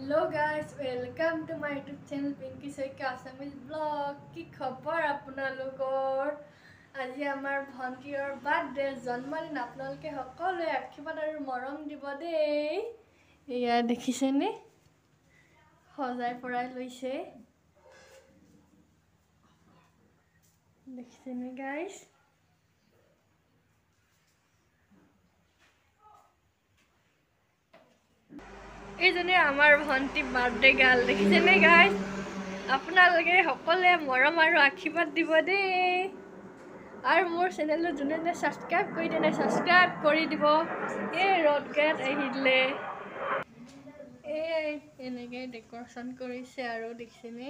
Hello guys, welcome to my YouTube channel Pinky Soika Assamese Vlog. কি খবৰ আপোনালোকৰ? আজি আমাৰ ভন্টিৰ বাৰ্থডে জন্মদিন আপোনালোকে সকলোৱে আশীৰ্বাদ আৰু মৰম দিব দেই। এয়া দেখিছেনে? সজাই পৰাই লৈছে। দেখিছেনে গাইস? এইজনে আমাৰ ভন্টি বাৰ্থডে গাল দেখিছেনে গাইস? আপোনালোকে সকলোৱে মৰম আৰু আশীৰ্বাদ দিব দেই। আৰু মোৰ চেনেলটো যোনে সাবস্ক্ৰাইব কৰি দিয়া নাই সাবস্ক্ৰাইব কৰি দিব। এই ৰড গেট আহিলে এই এনেকৈ ডেকৰেশ্যন কৰিছে আৰু দেখিছেনে?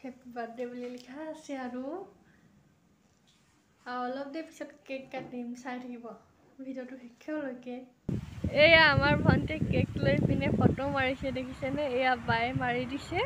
হেপী বাৰ্থডে বুলি লিখা আছে আৰু অলপ দেৰি পিছত কেক কাটিম, চাই থাকিব ভিডিঅ'টো শেষলৈকে। এয়া আমাৰ ভন্টি কেক লৈ পিনে ফটো মাৰিছে দেখিছেনে? এয়া বায়ে মাৰি দিছে।